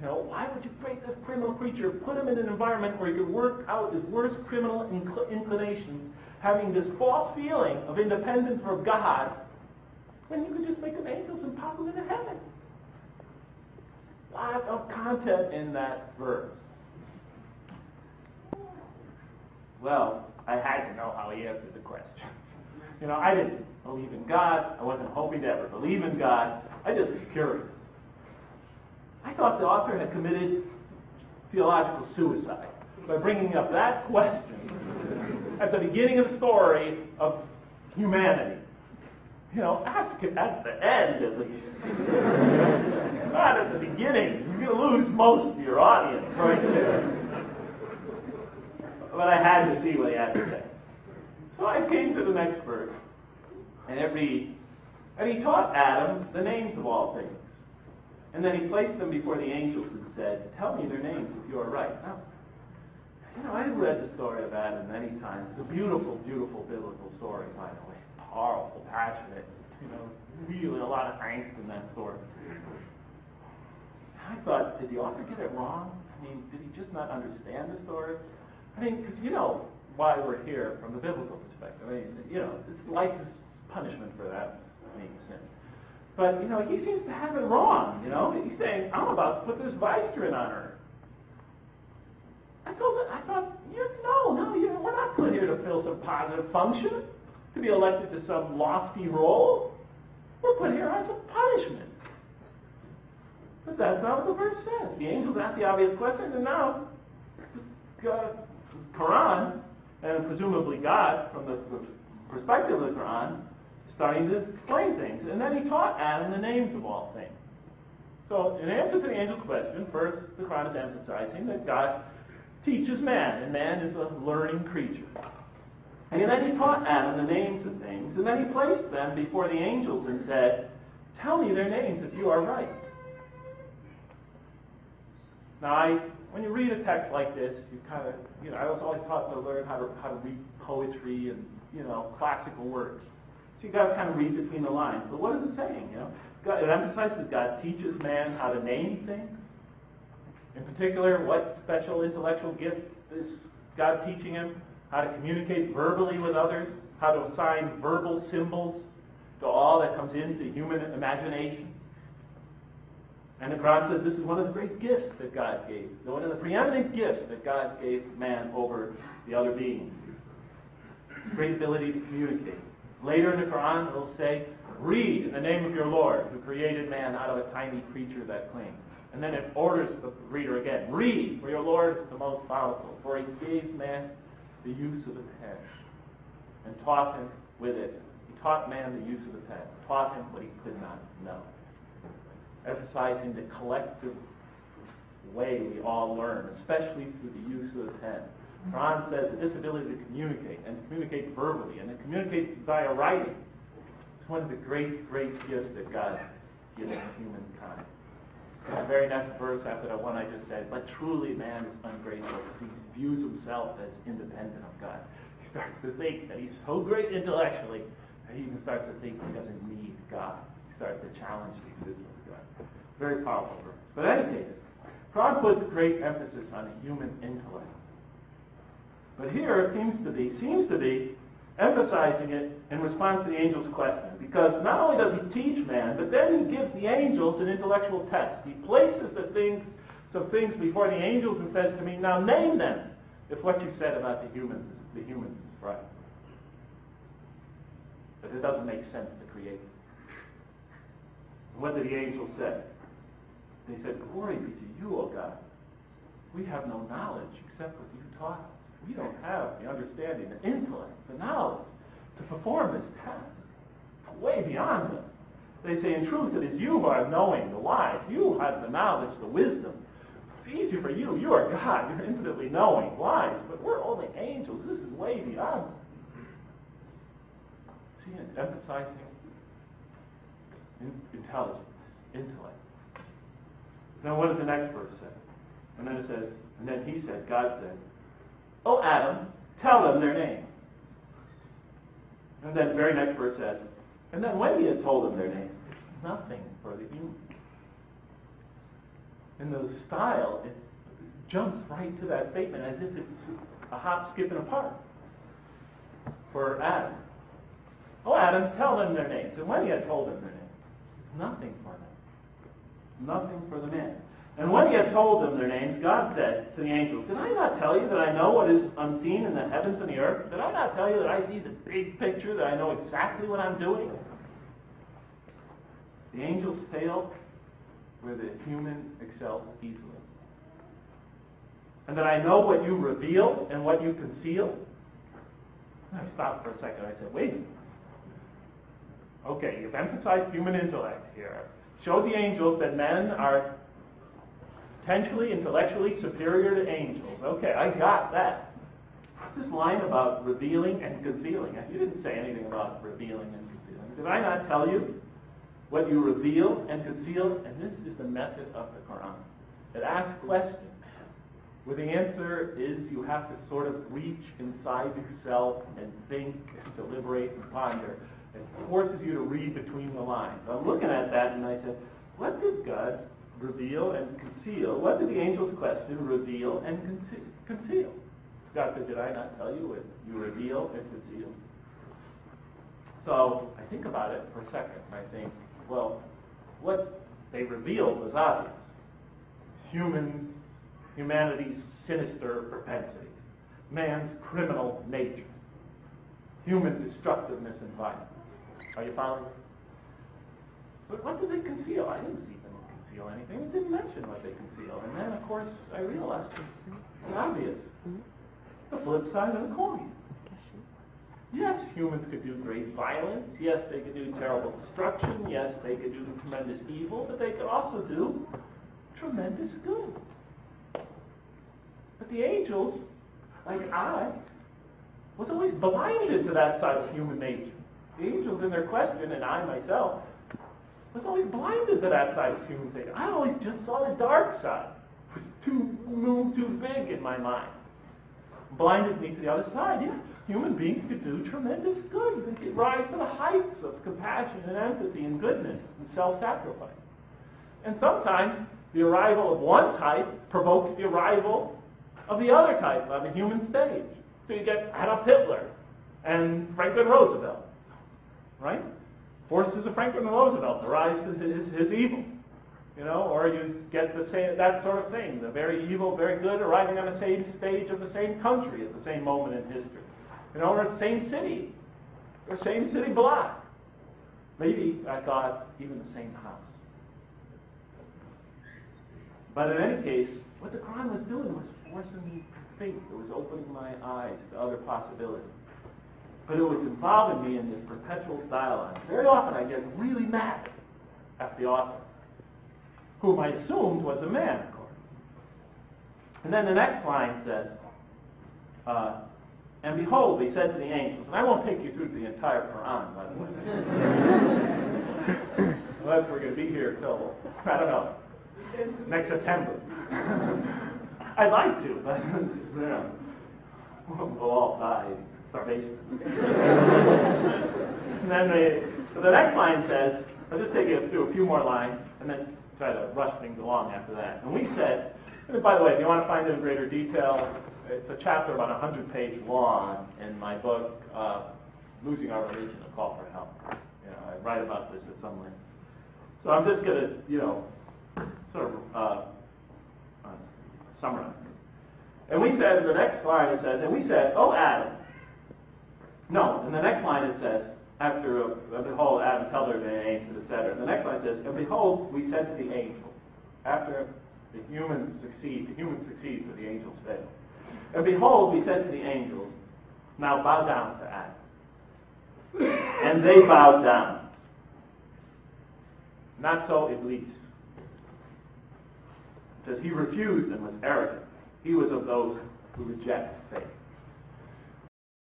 You know, why would you create this criminal creature, put him in an environment where he could work out his worst criminal inclinations, having this false feeling of independence from God, when you could just make them angels and pop them into heaven? Lot of content in that verse. Well, I had to know how he answered the question. You know, I didn't believe in God. I wasn't hoping to ever believe in God. I just was curious. I thought the author had committed theological suicide by bringing up that question at the beginning of the story of humanity. You know, ask it at the end at least. Not at the beginning. You're going to lose most of your audience right there. But I had to see what he had to say. So I came to the next verse, and it reads, "And he taught Adam the names of all things. And then he placed them before the angels and said, 'Tell me their names if you are right.'" Now, you know, I've read the story of Adam many times. It's a beautiful, beautiful biblical story, by the way. Powerful, passionate, you know, really a lot of angst in that story. I thought, did the author get it wrong? I mean, did he just not understand the story? I mean, because you know why we're here from the biblical perspective. I mean, you know, this life is punishment for that being sin. But, you know, he seems to have it wrong, you know. He's saying, I'm about to put this vicegerent on her. I thought, we're not put here to fill some positive function, to be elected to some lofty role. We're put here as a punishment. But that's not what the verse says. The angels ask the obvious question, and now Quran, and presumably God, from the perspective of the Quran, is starting to explain things. And then he taught Adam the names of all things. So in answer to the angel's question, first the Quran is emphasizing that God teaches man, and man is a learning creature. And then he taught Adam the names of things, and then he placed them before the angels and said, "Tell me their names if you are right." Now, when you read a text like this, you kind of, you know, I was always taught to learn how to read poetry and, you know, classical works. So you got to kind of read between the lines. But what is it saying? You know, it emphasizes God teaches man how to name things. In particular, what special intellectual gift is God teaching him? How to communicate verbally with others, how to assign verbal symbols to all that comes into human imagination. And the Quran says this is one of the great gifts that God gave, one of the preeminent gifts that God gave man over the other beings. It's a great ability to communicate. Later in the Quran, it will say, "Read in the name of your Lord, who created man out of a tiny creature that clings." And then it orders the reader again, "Read, for your Lord is the most powerful, for he gave man the use of the pen and taught him with it." He taught man the use of the pen, taught him what he could not know. Emphasizing the collective way we all learn, especially through the use of the pen. Quran says that this ability to communicate, and to communicate verbally, and to communicate via writing, is one of the great, great gifts that God gives humankind. And the very next verse after the one I just said, "But truly man is ungrateful because he views himself as independent of God." He starts to think that he's so great intellectually that he even starts to think he doesn't need God. He starts to challenge the existence of God. Very powerful verse. But in any case, Quran puts great emphasis on the human intellect. But here it seems to be emphasizing it in response to the angel's question. Because not only does he teach man, but then he gives the angels an intellectual test. He places some things before the angels and says to me, "Now name them if what you said about the humans is right." But it doesn't make sense to create them. What did the angels say? They said, "Glory be to you, O God. We have no knowledge except what you taught us. We don't have the understanding, the intellect, the knowledge to perform this task. It's way beyond us." They say, "In truth, it is you who are knowing, the wise. You have the knowledge, the wisdom. It's easy for you. You are God. You're infinitely knowing, wise. But we're only angels. This is way beyond us." See, it's emphasizing intelligence, intellect. Now, what does the next verse say? And then it says, and then he said, God said, "O Adam, tell them their names." And then the very next verse says, and then when he had told them their names, it's nothing for the human. in the style, it jumps right to that statement as if it's a hop, skip, and a part for Adam. Oh, Adam, tell them their names. And when he had told them their names, it's nothing for them. Nothing for the man. And when he had told them their names, God said to the angels, did I not tell you that I know what is unseen in the heavens and the earth? Did I not tell you that I see the big picture, that I know exactly what I'm doing? The angels fail where the human excels easily. And that I know what you reveal and what you conceal. I stopped for a second. I said, wait a minute. Okay, you've emphasized human intellect here. Showed the angels that men are potentially intellectually superior to angels. Okay, I got that. What's this line about revealing and concealing? You didn't say anything about revealing and concealing. Did I not tell you what you reveal and conceal? And this is the method of the Quran. It asks questions where the answer is you have to sort of reach inside yourself and think and deliberate and ponder. It forces you to read between the lines. I'm looking at that and I said, what did God reveal and conceal? What did the angel's question reveal and conceal? God said, did I not tell you what you reveal and conceal? So I think about it for a second. I think, well, what they revealed was obvious. Humanity's sinister propensities. Man's criminal nature. Human destructiveness and violence. Are you following? But what did they conceal? I didn't see them conceal anything. It didn't mention what they conceal. And then, of course, I realized it's obvious. The flip side of the coin. Yes, humans could do great violence. Yes, they could do terrible destruction. Yes, they could do tremendous evil. But they could also do tremendous good. But the angels, like I, was always blinded to that side of human nature. The angels in their question, and I myself, was always blinded to that side of human nature. I always just saw the dark side. It was too big in my mind. Blinded me to the other side. Yeah, human beings could do tremendous good. They could rise to the heights of compassion and empathy and goodness and self-sacrifice. And sometimes the arrival of one type provokes the arrival of the other type on the human stage. So you get Adolf Hitler and Franklin Roosevelt, right? Forces of Franklin Roosevelt to rise to his evil, or you get that sort of thing, the very evil, very good, arriving on the same stage of the same country at the same moment in history, or the same city, or same city block. Maybe, I thought, even the same house. But in any case, what the Quran was doing was forcing me to think. It was opening my eyes to other possibilities. But it was involving me in this perpetual dialogue. Very often I get really mad at the author, whom I assumed was a man, of course. And then the next line says, and behold, he said to the angels, and I won't take you through the entire Quran, by the way. Unless we're going to be here till, I don't know, next September. I'd like to, but we'll all die of starvation. And then the next line says, I'll just take you through a few more lines and then try to rush things along after that. And we said, and by the way, if you want to find it in greater detail, it's a chapter about 100-page long in my book, Losing Our Religion, A Call for Help. I write about this at some length. So I'm just going to, sort of summarize. And we said in the next line it says, and we said, oh Adam. No, in the next line it says, after, behold, Adam tell their names, etc. The next line says, and behold, we said to the angels, after the humans succeed, but the angels fail. And behold, we said to the angels, now bow down to Adam. And they bowed down. Not so Iblis. It says he refused and was arrogant. He was of those who reject faith.